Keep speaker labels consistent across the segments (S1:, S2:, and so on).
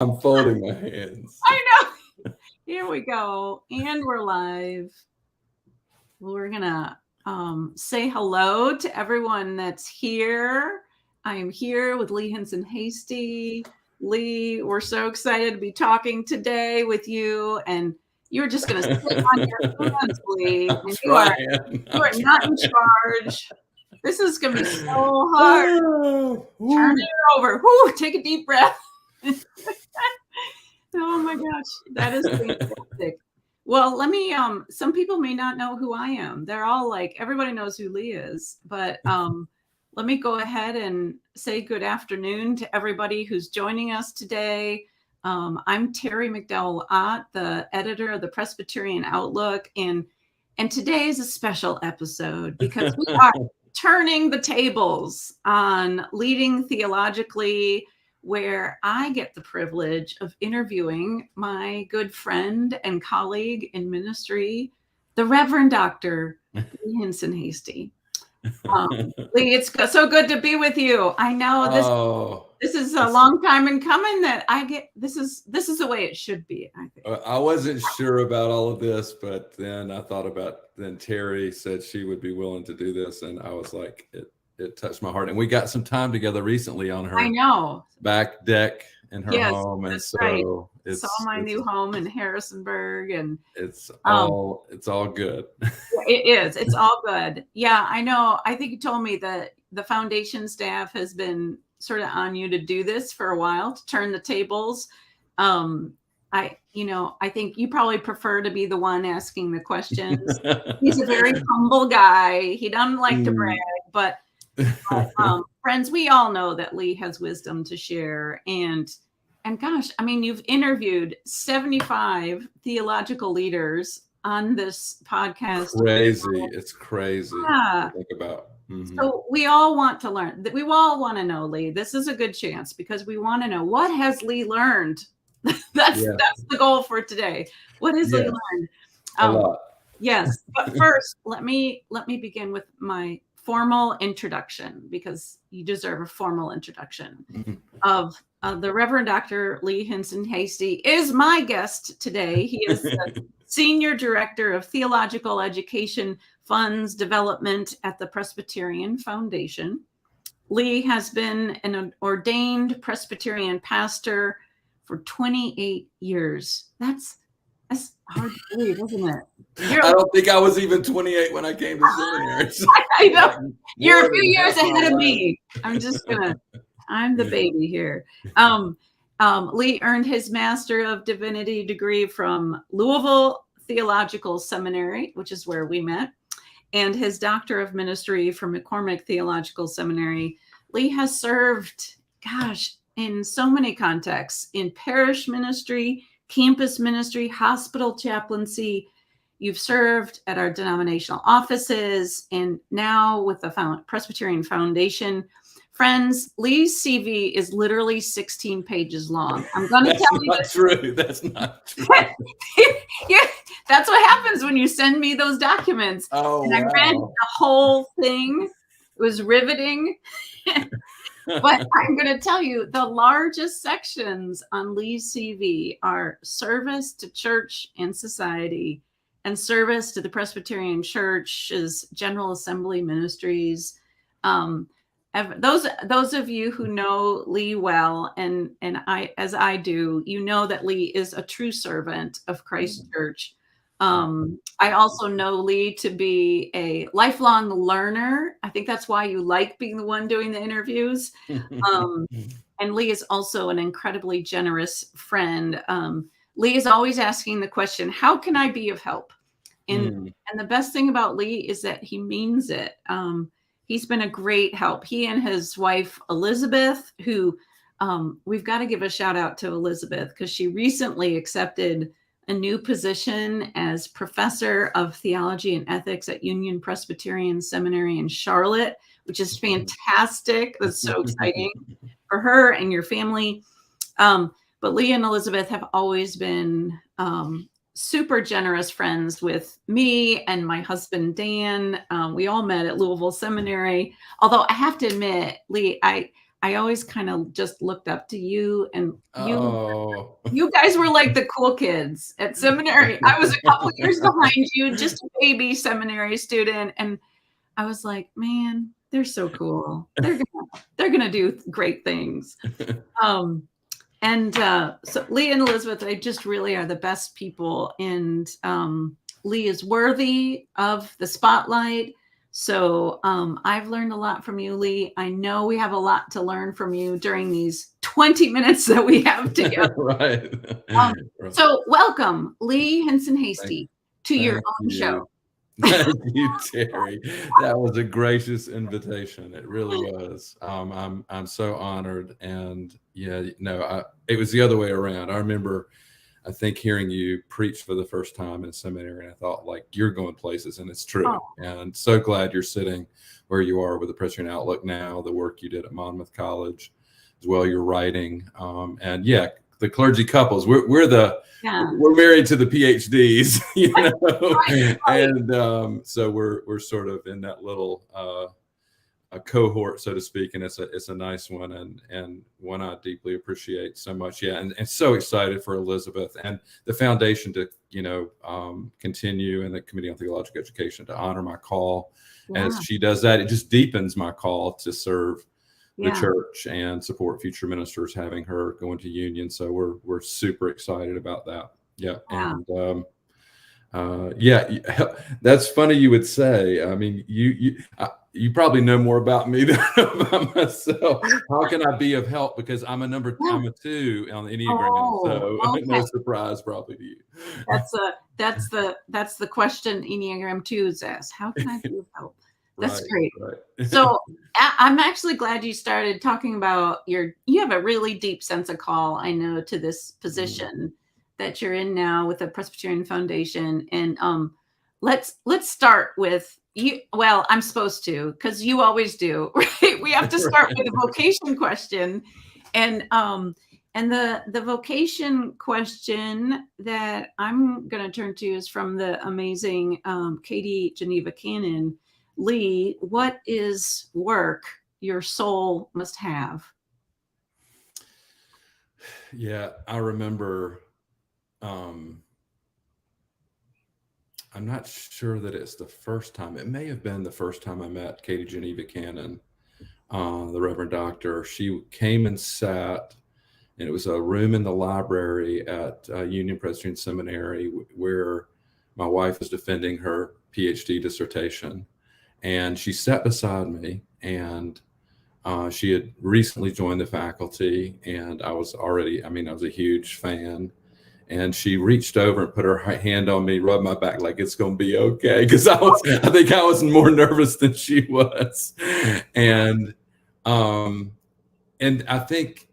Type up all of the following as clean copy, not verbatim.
S1: I'm folding my hands.
S2: I know. Here we go. And we're live. We're going to say hello to everyone that's here. I am here with Lee Hinson-Hasty. Lee, we're so excited to be talking today with you. And you're just going to sit on your hands, Lee.
S1: I'm
S2: And
S1: trying.
S2: you are not in charge. This is going to be so hard. Turn it over. Whew, take a deep breath. Oh my gosh, that is fantastic. Well, let me, some people may not know who I am. They're all like, everybody knows who Lee is, but let me go ahead and say good afternoon to everybody who's joining us today. I'm Teri Ott, the editor of the Presbyterian Outlook, and today is a special episode because we are turning the tables on Leading Theologically, where I get the privilege of interviewing my good friend and colleague in ministry, the Reverend Dr. Lee Hinson-Hasty. Lee, it's so good to be with you. I know this is a long time in coming that I get. This is the way it should be, I think.
S1: I wasn't sure about all of this, but then I thought then Teri said she would be willing to do this, and I was like, it touched my heart. And we got some time together recently on her back deck in her home, and so
S2: right. Saw my new home in Harrisonburg, and
S1: it's all good.
S2: It is. It's all good. Yeah, I know. I think you told me that the foundation staff has been sort of on you to do this for a while, to turn the tables. I think you probably prefer to be the one asking the questions. He's a very humble guy. He doesn't like to brag, but friends, we all know that Lee has wisdom to share. And gosh, I mean, you've interviewed 75 theological leaders on this podcast.
S1: It's crazy to think about. Mm-hmm.
S2: So we all want to learn. We all want to know, Lee. This is a good chance because we want to know, what has Lee learned? That's the goal for today. What has Lee learned?
S1: A lot.
S2: Yes, but first, let me begin with my formal introduction, because you deserve a formal introduction. Of the Reverend Dr. Lee Hinson-Hasty is my guest today. He is the Senior Director of Theological Education Funds Development at the Presbyterian Foundation. Lee has been an ordained Presbyterian pastor for 28 years. That's hard to believe, isn't it?
S1: I don't think I was even 28 when I came to seminary. So
S2: I know. You're a few years ahead of me. I'm the baby here. Lee earned his Master of Divinity degree from Louisville Theological Seminary, which is where we met, and his Doctor of Ministry from McCormick Theological Seminary. Lee has served, in so many contexts, in parish ministry, campus ministry, hospital chaplaincy. You've served at our denominational offices, and now with the Presbyterian Foundation. Friends, Lee's CV is literally 16 pages long. I'm going to tell you.
S1: That's not true.
S2: That's what happens when you send me those documents. And I read the whole thing. It was riveting. But I'm going to tell you, the largest sections on Lee's CV are service to church and society, and service to the Presbyterian Church's General Assembly ministries. Those of you who know Lee well, and as I do, you know that Lee is a true servant of Christ Church. I also know Lee to be a lifelong learner. I think that's why you like being the one doing the interviews. And Lee is also an incredibly generous friend. Lee is always asking the question, how can I be of help? And the best thing about Lee is that he means it. He's been a great help. He and his wife, Elizabeth, who we've got to give a shout out to Elizabeth, because she recently accepted a new position as professor of theology and ethics at Union Presbyterian Seminary in Charlotte, which is fantastic. That's so exciting for her and your family. But Lee and Elizabeth have always been super generous friends with me and my husband, Dan. We all met at Louisville Seminary. Although I have to admit, Lee, I always kind of just looked up to you, and you guys were like the cool kids at seminary. I was a couple years behind you, just a baby seminary student, and I was like, man, they're so cool. They're gonna do great things. So Lee and Elizabeth, they just really are the best people, and Lee is worthy of the spotlight. So I've learned a lot from you, Lee. I know we have a lot to learn from you during these 20 minutes that we have together.
S1: Right.
S2: So welcome, Lee Hinson-Hasty, to your own show.
S1: Thank you, Teri. That was a gracious invitation. It really was. I'm so honored, and it was the other way around. I remember, I think, hearing you preach for the first time in seminary, and I thought, like, you're going places, and it's true. Oh. And so glad you're sitting where you are with the Presbyterian Outlook now, the work you did at Monmouth College, as well, your writing, and the clergy couples. We're married to the PhDs, right. And so we're sort of in that little a cohort, so to speak, and it's a nice one, and one I deeply appreciate so much. And so excited for Elizabeth and the foundation to continue, and the Committee on Theological Education to honor my call. As she does that, it just deepens my call to serve the church and support future ministers, having her go into union. So we're super excited about that. That's funny you would say. I mean, you probably know more about me than about myself. How can I be of help? Because I'm I'm a 2 on the Enneagram, no surprise probably to you.
S2: That's the question Enneagram 2s ask. How can I be of help? That's great. Right. So I'm actually glad you started talking about you have a really deep sense of call, I know, to this position that you're in now with the Presbyterian Foundation. And let's start with you. Well, I'm supposed to, because you always do, right? We have to start with the vocation question. And the vocation question that I'm going to turn to is from the amazing Katie Geneva Cannon. Lee, what is work your soul must have?
S1: Yeah, I remember, I'm not sure that it's the first time. It may have been the first time I met Katie Geneva Cannon, the Reverend Doctor. She came and sat, and it was a room in the library at Union Presbyterian Seminary where my wife was defending her PhD dissertation. And she sat beside me, and she had recently joined the faculty, and I was a huge fan. And she reached over and put her hand on me, rubbed my back like it's going to be okay. Because I think I was more nervous than she was. And I think,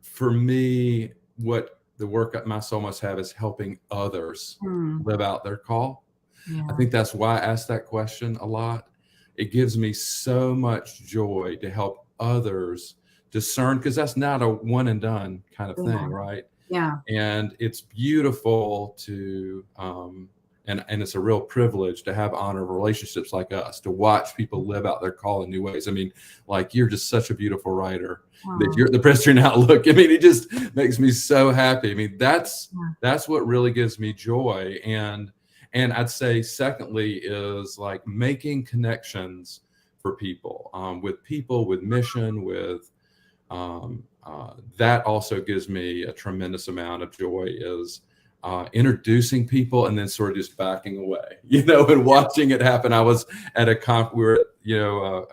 S1: for me, what the work my soul must have is helping others live out their call. Yeah. I think that's why I ask that question a lot. It gives me so much joy to help others discern, because that's not a one and done kind of thing, right?
S2: Yeah.
S1: And it's beautiful to, and it's a real privilege to have honor relationships like us, to watch people live out their call in new ways. I mean, like, you're just such a beautiful writer. That you're the Presbyterian Outlook. I mean, it just makes me so happy. I mean, that's what really gives me joy. And I'd say, secondly, is like making connections for people, with mission, with that also gives me a tremendous amount of joy, is introducing people and then sort of just backing away, and watching it happen. I was at we were at,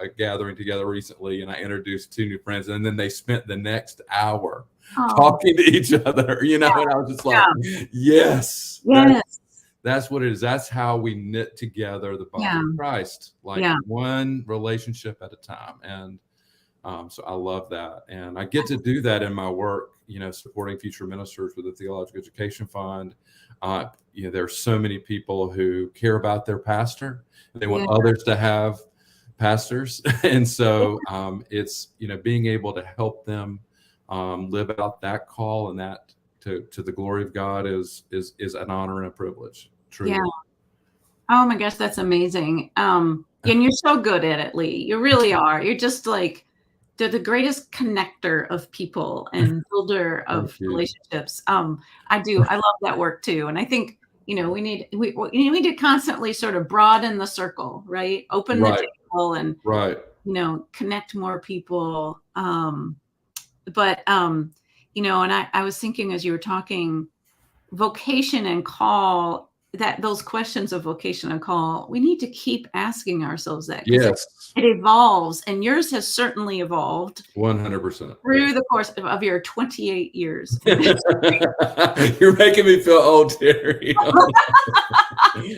S1: a gathering together recently, and I introduced 2 new friends, and then they spent the next hour talking to each other, and I was just like, yes. That's what it is. That's how we knit together the body of Christ, one relationship at a time. And so I love that. And I get to do that in my work, supporting future ministers with the Theological Education Fund. There are so many people who care about their pastor. They want others to have pastors. And so it's, being able to help them live out that call, and that to the glory of God is an honor and a privilege. Truly.
S2: Yeah. Oh my gosh, that's amazing. And you're so good at it, Lee. You really are. You're just like, they're the greatest connector of people and builder of relationships. I love that work too. And I think, we need to constantly sort of broaden the circle, right? Open the table and, connect more people. And I was thinking as you were talking, vocation and call, that those questions of vocation and call, we need to keep asking ourselves that.
S1: Yes.
S2: It evolves, and yours has certainly evolved
S1: 100%
S2: through the course of your 28 years.
S1: You're making me feel old, Teri.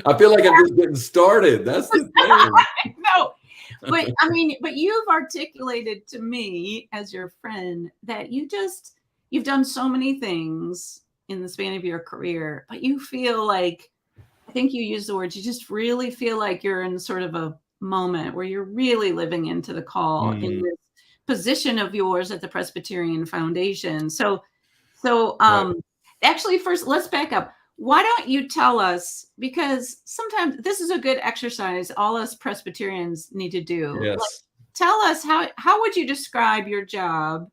S1: I feel like I'm just getting started. That's the thing.
S2: No, but you've articulated to me as your friend that you've done so many things in the span of your career, but you feel like, I think you use the words, you just really feel like you're in sort of a moment where you're really living into the call in this position of yours at the Presbyterian Foundation. So actually, first, let's back up. Why don't you tell us, because sometimes this is a good exercise all us Presbyterians need to do.
S1: Yes.
S2: Tell us, how would you describe your job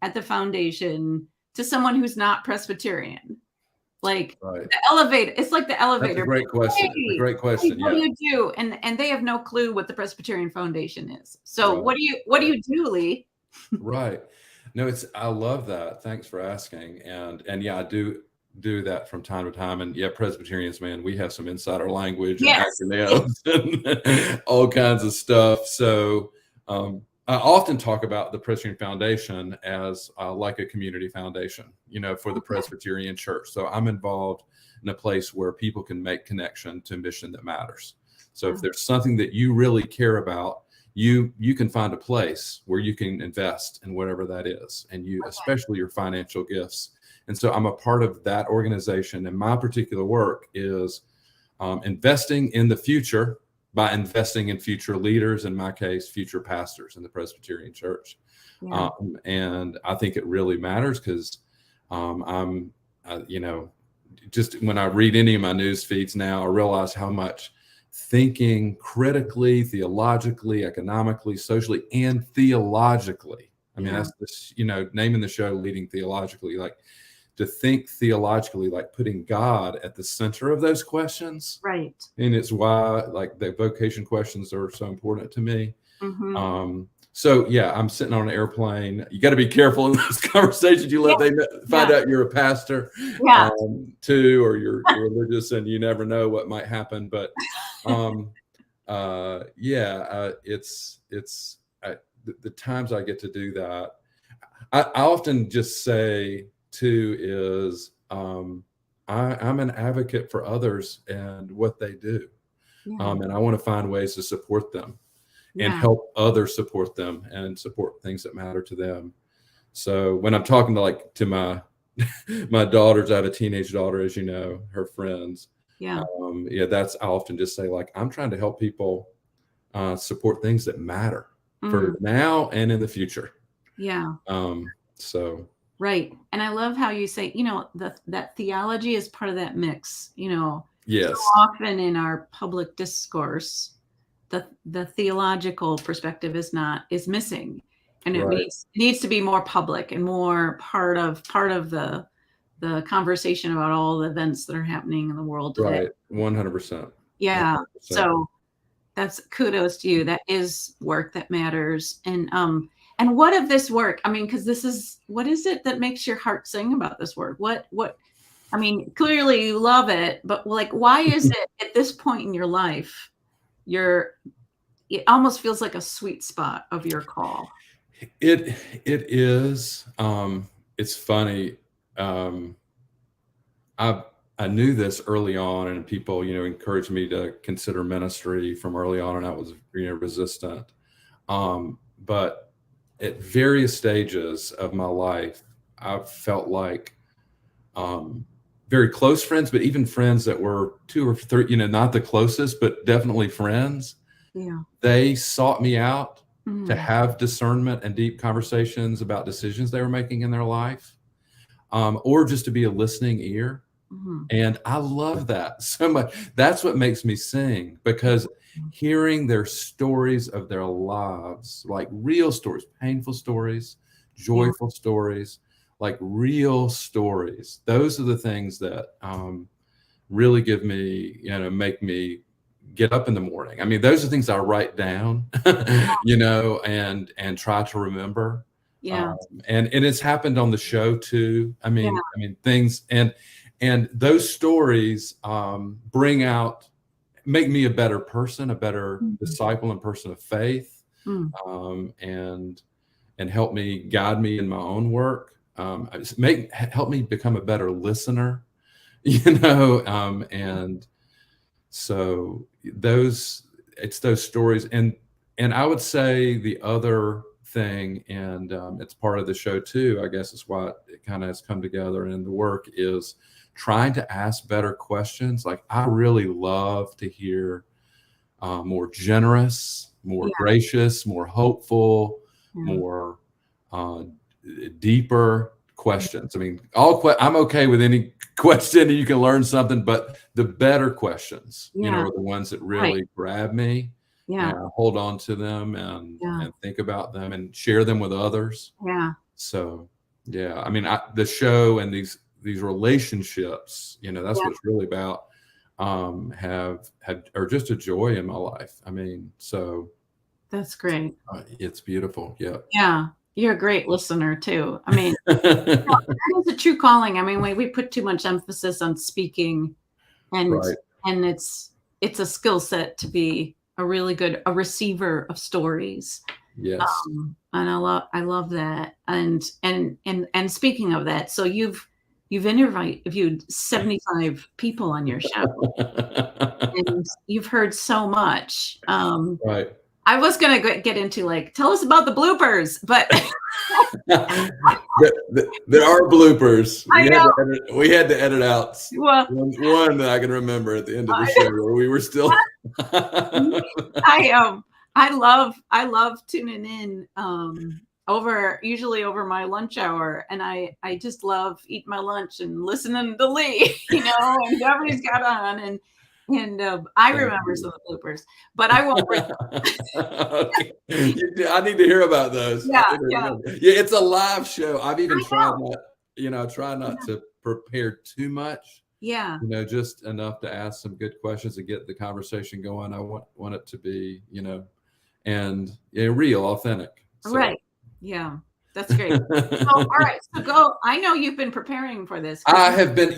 S2: at the foundation to someone who's not Presbyterian? Like the elevator, it's like the elevator.
S1: That's a great question. Hey, great question.
S2: What do you do? And they have no clue what the Presbyterian Foundation is. So what do you do, Lee?
S1: Right. No, I love that. Thanks for asking. And yeah, I do that from time to time. And yeah, Presbyterians, man, we have some insider language and acronyms and all kinds of stuff. So I often talk about the Presbyterian Foundation as like a community foundation, for the Presbyterian Church. So I'm involved in a place where people can make connection to mission that matters. So if there's something that you really care about, you can find a place where you can invest in whatever that is, and especially your financial gifts. And so I'm a part of that organization, and my particular work is investing in the future by investing in future leaders, in my case, future pastors in the Presbyterian Church. Yeah. And I think it really matters because just when I read any of my news feeds now, I realize how much thinking critically, theologically, economically, socially, and theologically. I mean, that's this, naming the show Leading Theologically, like to think theologically, like putting God at the center of those questions.
S2: Right.
S1: And it's why like the vocation questions are so important to me.
S2: Mm-hmm.
S1: So yeah, I'm sitting on an airplane. You got to be careful in those conversations. You let them find out you're a pastor too, or you're religious, and you never know what might happen. But it's the times I get to do that. I often just say too is I'm an advocate for others and what they do, and I want to find ways to support them. And help others support them and support things that matter to them. So when I'm talking to my my daughters, I have a teenage daughter, as you know, her friends. I often just say, like, I'm trying to help people support things that matter for now and in the future.
S2: Yeah.
S1: So.
S2: Right. And I love how you say, that theology is part of that mix,
S1: Yes.
S2: So often in our public discourse, the theological perspective is missing, and it needs to be more public and more part of the conversation about all the events that are happening in the world today.
S1: Right. 100%.
S2: Yeah. 100%. So that's kudos to you. That is work that matters. And what of this work? I mean, because what is it that makes your heart sing about this work? I mean, clearly you love it, but like, why is it at this point in your life it almost feels like a sweet spot of your call?
S1: It is. It's funny. I knew this early on, and people, encouraged me to consider ministry from early on, and I was, resistant. But at various stages of my life, I've felt like very close friends, but even friends that were 2 or 3, not the closest, but definitely friends.
S2: Yeah.
S1: They sought me out to have discernment and deep conversations about decisions they were making in their life, or just to be a listening ear. And I love that so much. That's what makes me sing, because hearing their stories of their lives, like real stories, painful stories, joyful stories, like real stories, those are the things that really give me, make me get up in the morning. I mean, those are things I write down, and try to remember.
S2: Yeah.
S1: And it's happened on the show too. I mean, things and those stories make me a better person, a better disciple and person of faith, and help me, guide me in my own work, help me become a better listener, and so it's those stories. And I would say the other thing, and it's part of the show too, I guess is why it kind of has come together in the work, is trying to ask better questions. Like, I really love to hear more generous, more gracious, more hopeful, more deeper questions. I mean, I'm okay with any question, and you can learn something, but the better questions, are the ones that really grab me. And I hold on to them and think about them and share them with others. So, I mean, the show and these relationships, that's what it's really about, are just a joy in my life. I mean, so
S2: that's great.
S1: It's beautiful.
S2: Yeah. You're a great listener too. I mean, that is a true calling. I mean, we put too much emphasis on speaking, and it's a skill set to be a really good receiver of stories.
S1: Yes.
S2: And I love that. And speaking of that, so you've interviewed 75 people on your show, and you've heard so much.
S1: Right.
S2: I was going to get into, like, tell us about the bloopers, but
S1: there are bloopers. We had to edit out
S2: one
S1: that I can remember at the end of the show where we were still.
S2: I love tuning in usually over my lunch hour, and I just love eating my lunch and listening to Lee, and whoever's got on, and I remember some of the bloopers, but I won't bring them.
S1: Okay. I need to hear about those. It's a live show. I've even tried not to prepare too much. Just enough to ask some good questions and get the conversation going. I want it to be, and real, authentic. So.
S2: Right. Yeah. That's great. So, all right. So go. I know you've been preparing for this.
S1: I have been,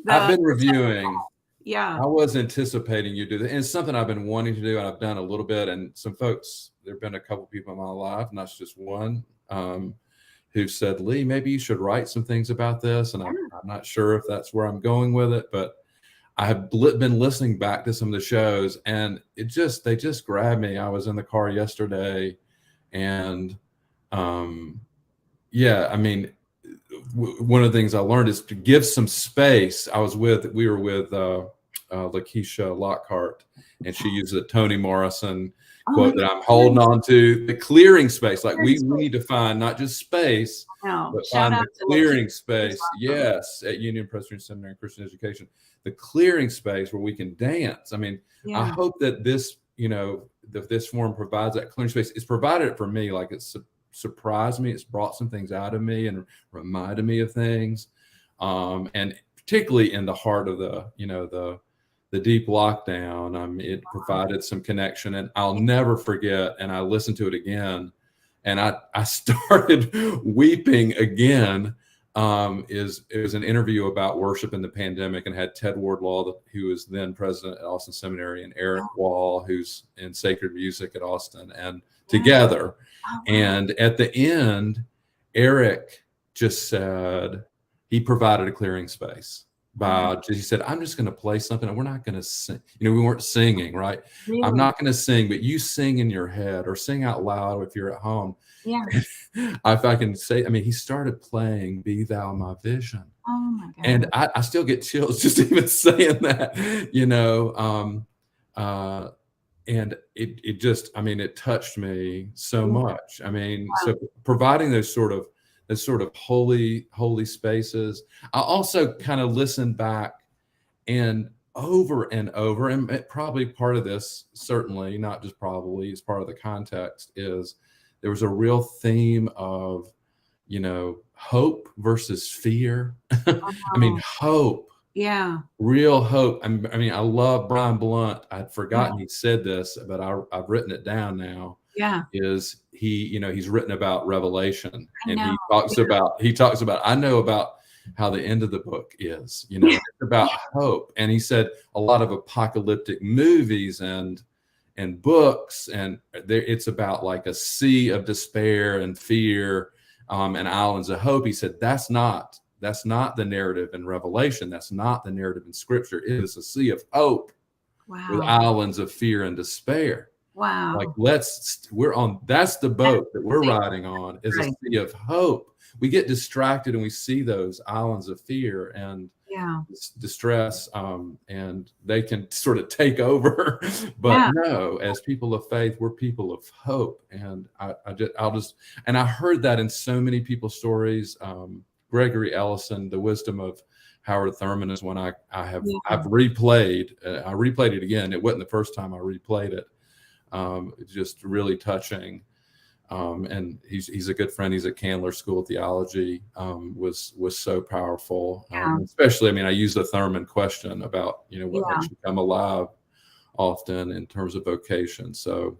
S1: I've been reviewing.
S2: Yeah.
S1: I was anticipating you do that. And it's something I've been wanting to do, and I've done a little bit. And some folks, there have been a couple people in my life, not just one, who said, Lee, maybe you should write some things about this. And I'm not sure if that's where I'm going with it, but I have been listening back to some of the shows, and they just grabbed me. I was in the car yesterday, and I mean, one of the things I learned is to give some space. We were with Lakeisha Lockhart, and she used a Toni Morrison quote that I'm holding on to: the clearing space. Like, we need to find not just space, but find the clearing space. Yes, at Union Presbyterian Seminary and Christian Education, the clearing space where we can dance. I mean, I hope that this, that this forum provides that clearing space. It's provided it for me. Like, it's surprised me. It's brought some things out of me and reminded me of things, and particularly in the heart of the deep lockdown, it provided some connection. And I'll never forget, and I listened to it again, and I started weeping again. It was an interview about worship in the pandemic, and had Ted Wardlaw, who was then president at Austin Seminary, and Eric Wall, who's in sacred music at Austin, and together. And at the end, Eric just said he provided a clearing space. He said, I'm just going to play something, and we're not going to sing. We weren't singing, right? Really? I'm not going to sing, but you sing in your head or sing out loud if you're at home.
S2: Yeah.
S1: If I can say, he started playing "Be Thou My Vision."
S2: Oh my God.
S1: And I still get chills just even saying that, and it just, it touched me so much. So providing those sort of sort of holy spaces. I also kind of listened back and over, and probably part of this, certainly not just probably, it's part of the context, is there was a real theme of, hope versus fear. I mean, hope.
S2: Yeah.
S1: Real hope. I mean, I love Brian Blunt. I'd forgotten he said this, but I've written it down now.
S2: Yeah.
S1: Is he, he's written about Revelation, and
S2: he
S1: talks about, I know about how the end of the book is, it's about hope. And he said a lot of apocalyptic movies and books, and it's about like a sea of despair and fear, and islands of hope. He said that's not the narrative in Revelation. That's not the narrative in Scripture. It is a sea of hope with islands of fear and despair.
S2: Wow.
S1: Like that's the boat that we're riding on, is a sea of hope. We get distracted and we see those islands of fear and distress, and they can sort of take over. But no, as people of faith, we're people of hope. And I heard that in so many people's stories. Gregory Ellison, The Wisdom of Howard Thurman, is one I've replayed. I replayed it again. It wasn't the first time I replayed it. Just really touching. And he's a good friend. He's at Candler School of Theology. Was so powerful. Especially, I mean, I use the Thurman question about, what makes you come alive often in terms of vocation. So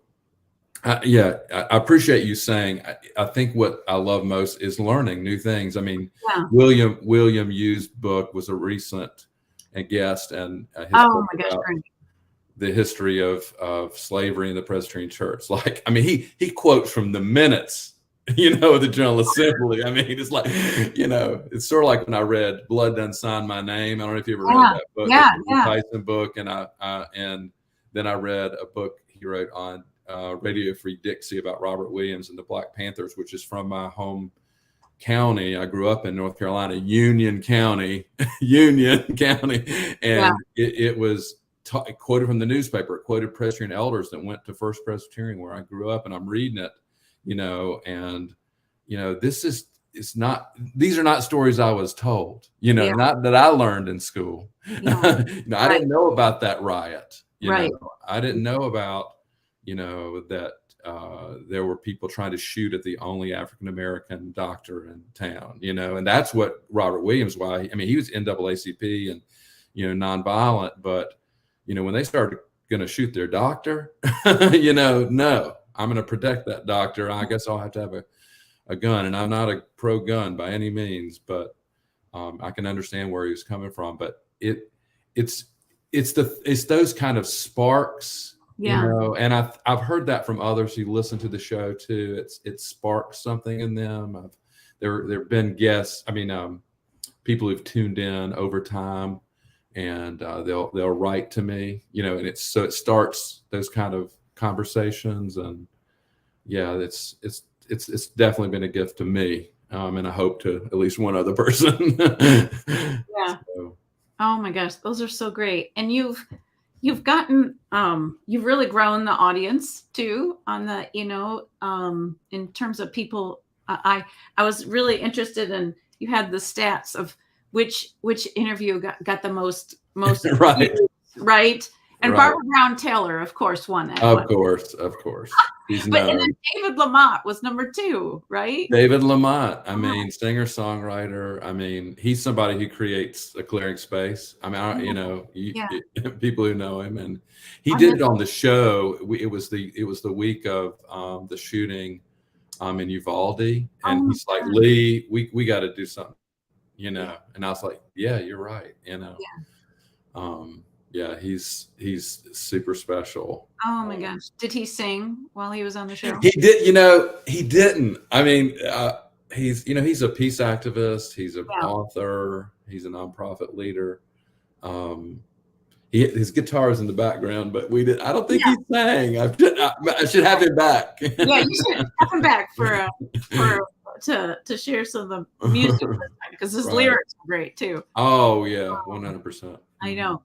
S1: I appreciate you saying, I think what I love most is learning new things. I mean, William Yu's book was a recent guest, and his book about the history of slavery in the Presbyterian Church. Like, I mean, he quotes from the minutes, of the General Assembly. I mean, it's like, it's sort of like when I read Blood Done Sign My Name. I don't know if you ever read that book. The Tyson book. And then I read a book he wrote on Radio Free Dixie about Robert Williams and the Black Panthers, which is from my home county. I grew up in North Carolina, Union County. And it was quoted from the newspaper. It quoted Presbyterian elders that went to First Presbyterian where I grew up, and I'm reading it, and these are not stories I was told, not that I learned in school. I didn't know about that riot. I didn't know about, that there were people trying to shoot at the only African-American doctor in town, and that's what Robert Williams, he was NAACP and, nonviolent, but when they started going to shoot their doctor, no, I'm going to protect that doctor. I guess I'll have to have a gun, and I'm not a pro-gun by any means, but I can understand where he was coming from. But it's those kind of sparks, and I've heard that from others who listen to the show too. It sparks something in them. There've been guests, people who've tuned in over time. And they'll write to me, and it starts those kind of conversations, and it's definitely been a gift to me, and I hope to at least one other person. So.
S2: Oh my gosh, those are so great, and you've gotten you've really grown the audience too on the in terms of people. I was really interested in, you had the stats of which interview got the most
S1: right.
S2: And Barbara Brown Taylor, of course, won that.
S1: Of course.
S2: And then David Lamont was number 2, right?
S1: David Lamont, singer songwriter. He's somebody who creates a clearing space. People who know him, and he did it on the show. It was the week of the shooting in Uvalde, and he's like, Lee, we got to do something. And I was like, yeah, you're right. He's super special.
S2: Oh my gosh. Did he sing while he was on the show?
S1: He did, he didn't. He's a peace activist. He's an author. He's a nonprofit leader. His guitar is in the background, but I don't think he sang. I should have him back.
S2: Yeah, you should have him back to share some of the music, because his lyrics are great too.
S1: Oh yeah, 100%.
S2: I know.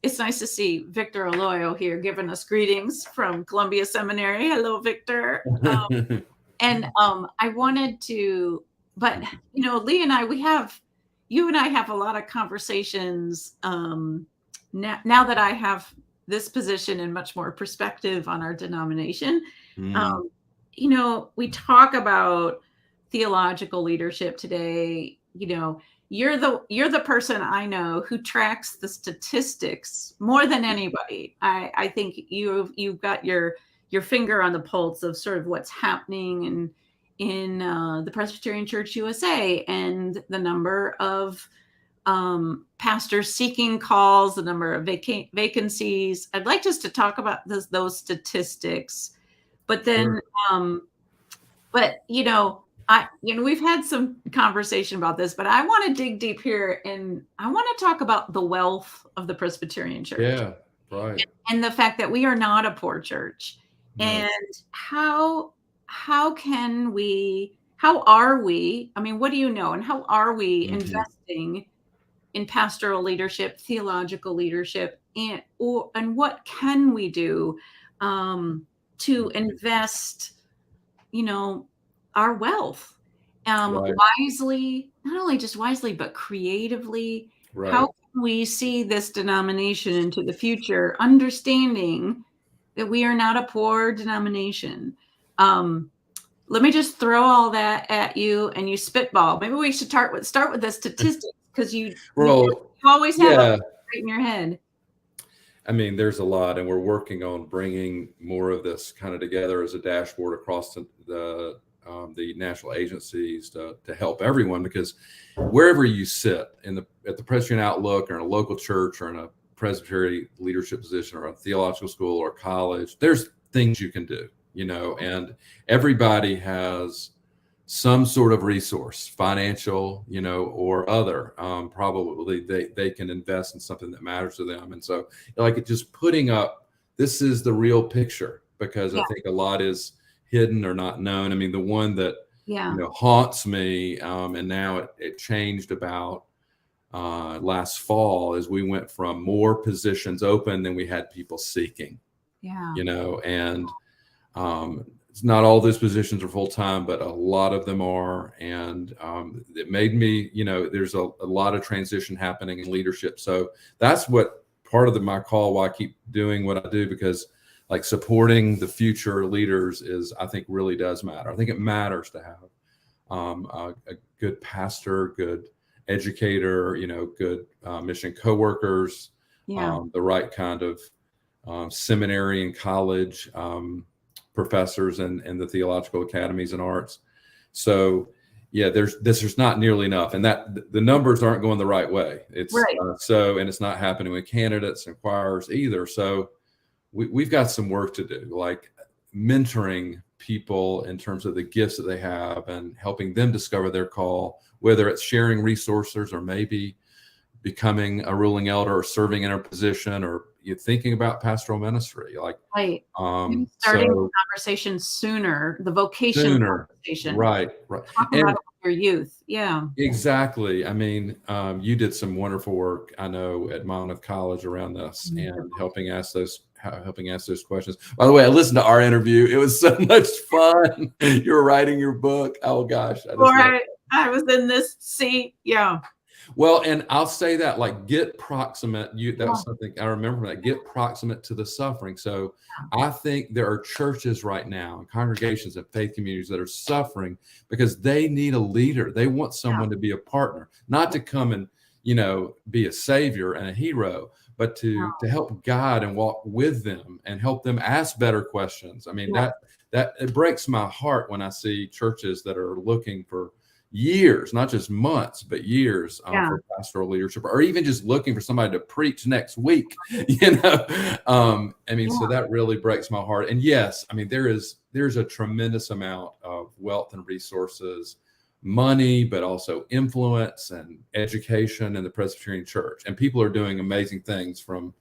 S2: It's nice to see Victor Aloyo here giving us greetings from Columbia Seminary. Hello, Victor. And I wanted to, but Lee and I, you and I have a lot of conversations now that I have this position and much more perspective on our denomination. We talk about theological leadership today. You're the person I know who tracks the statistics more than anybody. I think you've got your finger on the pulse of sort of what's happening in the Presbyterian Church USA, and the number of pastors seeking calls, the number of vacancies. I'd like just to talk about those statistics, but then, we've had some conversation about this, but I want to dig deep here, and I want to talk about the wealth of the Presbyterian Church.
S1: Yeah, right.
S2: And the fact that we are not a poor church, and how are we? I mean, what do you know, and how are we investing in pastoral leadership, theological leadership, and what can we do to invest, our wealth wisely, not only just wisely, but creatively?
S1: Right.
S2: How can we see this denomination into the future, understanding that we are not a poor denomination? Let me just throw all that at you, and you spitball. Maybe we should start with the statistics, because you always have it right in your head.
S1: I mean, there's a lot, and we're working on bringing more of this kind of together as a dashboard across the national agencies to help everyone, because wherever you sit at the Presbyterian Outlook, or in a local church, or in a Presbyterian leadership position, or a theological school or college, there's things you can do, and everybody has some sort of resource, financial, or other. Probably they can invest in something that matters to them. And so, like, just putting up, this is the real picture, because I think a lot is hidden or not known. I mean, the one that haunts me, and now it changed about last fall, is we went from more positions open than we had people seeking. And it's not all those positions are full-time, but a lot of them are. And it made me, there's a lot of transition happening in leadership. So that's what part of my call, why I keep doing what I do, because like supporting the future leaders I think really does matter. I think it matters to have a good pastor, good educator, good mission coworkers, the right kind of seminary and college professors and the theological academies and arts. So there's not nearly enough, and that the numbers aren't going the right way. It's and it's not happening with candidates and choirs either. So we've got some work to do, like mentoring people in terms of the gifts that they have and helping them discover their call, whether it's sharing resources or maybe becoming a ruling elder or serving in a position, or you're thinking about pastoral ministry, like
S2: starting the conversation sooner, the vocation conversation,
S1: right.
S2: Talking about your youth,
S1: exactly. I mean, you did some wonderful work, I know, at Monmouth College around this, and helping ask those questions. By the way, I listened to our interview; it was so much fun. You were writing your book. Oh gosh,
S2: I was in this seat.
S1: Well, and I'll say that, like, get proximate. That was something I remember, that get proximate to the suffering. So I think there are churches right now and congregations and faith communities that are suffering because they need a leader. They want someone to be a partner, not to come and, be a savior and a hero, but to help guide and walk with them and help them ask better questions. I mean, that it breaks my heart when I see churches that are looking for years, not just months, but years for pastoral leadership, or even just looking for somebody to preach next week. So that really breaks my heart. And yes, I mean, there's a tremendous amount of wealth and resources, money, but also influence and education in the Presbyterian Church. And people are doing amazing things, from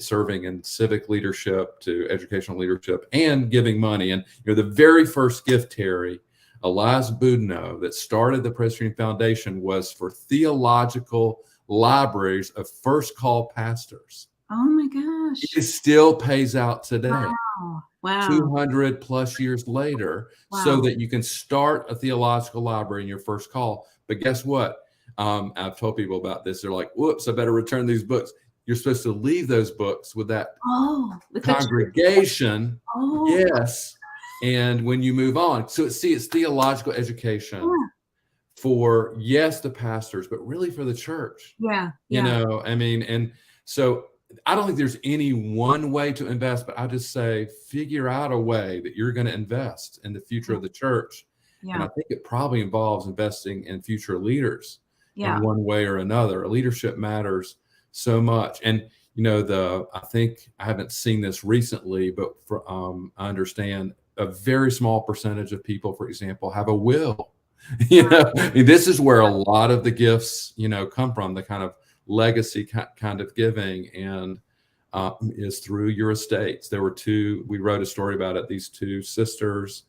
S1: serving in civic leadership to educational leadership and giving money. And the very first gift, Teri, Elias Boudinot, that started the Presbyterian Foundation, was for theological libraries of first call pastors.
S2: Oh my gosh.
S1: It still pays out today.
S2: Wow. Wow.
S1: 200 plus years later, so that you can start a theological library in your first call. But guess what? I've told people about this. They're like, whoops, I better return these books. You're supposed to leave those books with that congregation. Yes. And when you move on, so it's theological education for, yes, the pastors, but really for the church. You know, I mean, and so I don't think there's any one way to invest, but I just say, figure out a way that you're going to invest in the future of the church. And I think it probably involves investing in future leaders in one way or another. Leadership matters so much. And, you know, I think I haven't seen this recently, but I understand a very small percentage of people, for example, have a will. You know, I mean, this is where a lot of the gifts, you know, come from, the kind of legacy kind of giving, and is through your estates. There were we wrote a story about it, these two sisters.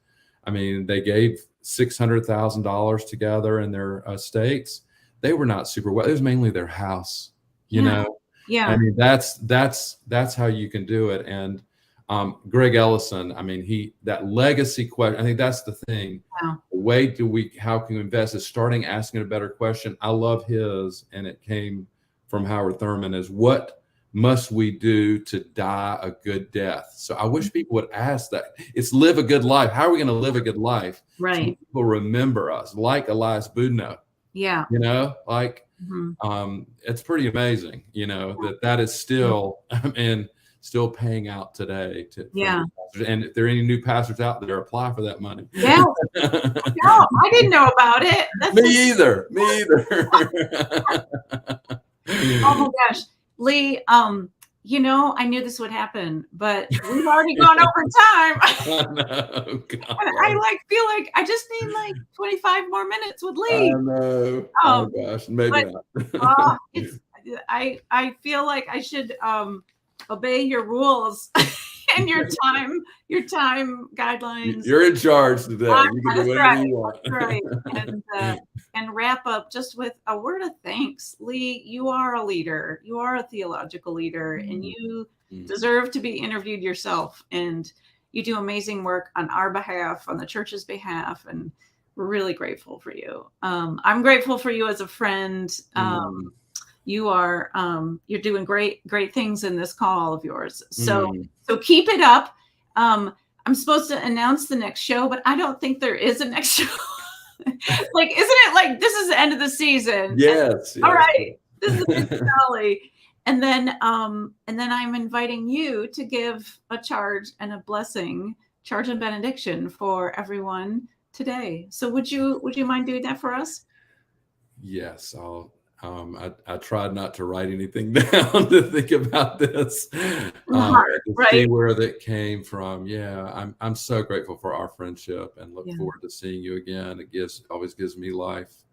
S1: I mean, they gave $600,000 together in their estates. They were not super well. It was mainly their house, you know? I mean, that's how you can do it. And Greg Ellison, I mean, that legacy question, I think that's the thing. The way how can we invest is starting asking a better question. I love his, and it came from Howard Thurman, is what must we do to die a good death? So I wish people would ask that. It's live a good life. How are we going to live a good life?
S2: Right.
S1: So people remember us, like Elias Budno.
S2: Yeah.
S1: You know, like, it's pretty amazing, you know, that is still, and still paying out today. And if there are any new pastors out there, apply for that money.
S2: Yeah. No, I didn't know about it.
S1: Me either.
S2: Oh my gosh, Lee, you know, I knew this would happen, but we've already gone over time.
S1: I
S2: I feel like I just need like 25 more minutes with Lee.
S1: I know. Oh gosh, maybe not.
S2: I feel like I should obey your rules and your time guidelines.
S1: You're in charge today. You can do whatever you want.
S2: That's right. And wrap up just with a word of thanks. Lee, you are a leader. You are a theological leader, and you deserve to be interviewed yourself. And you do amazing work on our behalf, on the church's behalf, and we're really grateful for you. I'm grateful for you as a friend. You are you're doing great things in this call of yours. So keep it up. I'm supposed to announce the next show, but I don't think there is a next show. Like, isn't it like this is the end of the season?
S1: Yes.
S2: All right. This is the finale. And then I'm inviting you to give a charge and a blessing, charge and benediction for everyone today. So would you mind doing that for us?
S1: Yes, I'll. I tried not to write anything down to think about this, see where that came from. Yeah, I'm so grateful for our friendship, and look forward to seeing you again. It always gives me life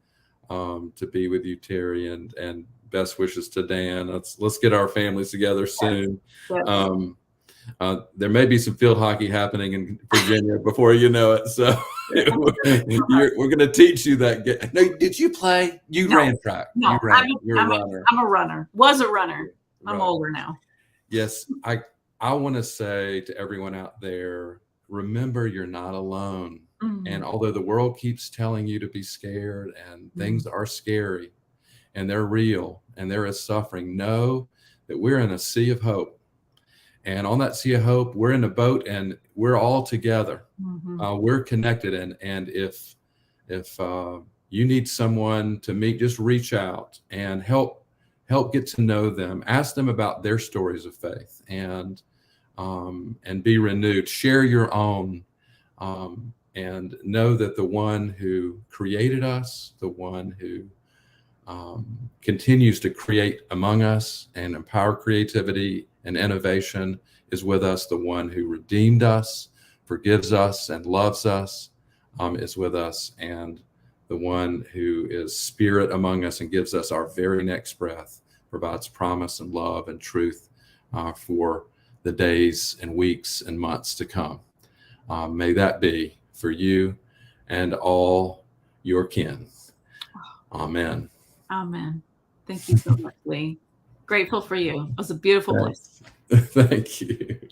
S1: to be with you, Teri, and best wishes to Dan. Let's get our families together soon. There may be some field hockey happening in Virginia before you know it. So we're going to teach you that. No, did you play? You ran track.
S2: No,
S1: You're a runner.
S2: I'm a runner. Was a runner. I'm older now.
S1: Yes. I want to say to everyone out there, remember you're not alone. And although the world keeps telling you to be scared, and things are scary and they're real and there is suffering, know that we're in a sea of hope. And on that sea of hope, we're in a boat, and we're all together. We're connected. And if you need someone to meet, just reach out and help get to know them. Ask them about their stories of faith, and be renewed. Share your own, and know that the one who created us, the one who continues to create among us and empower creativity and innovation, is with us. The one who redeemed us, forgives us, and loves us is with us. And the one who is spirit among us and gives us our very next breath, provides promise and love and truth for the days and weeks and months to come. May that be for you and all your kin. Amen.
S2: Amen. Thank you so much, Lee. Grateful for you. It was a beautiful place.
S1: Thank you.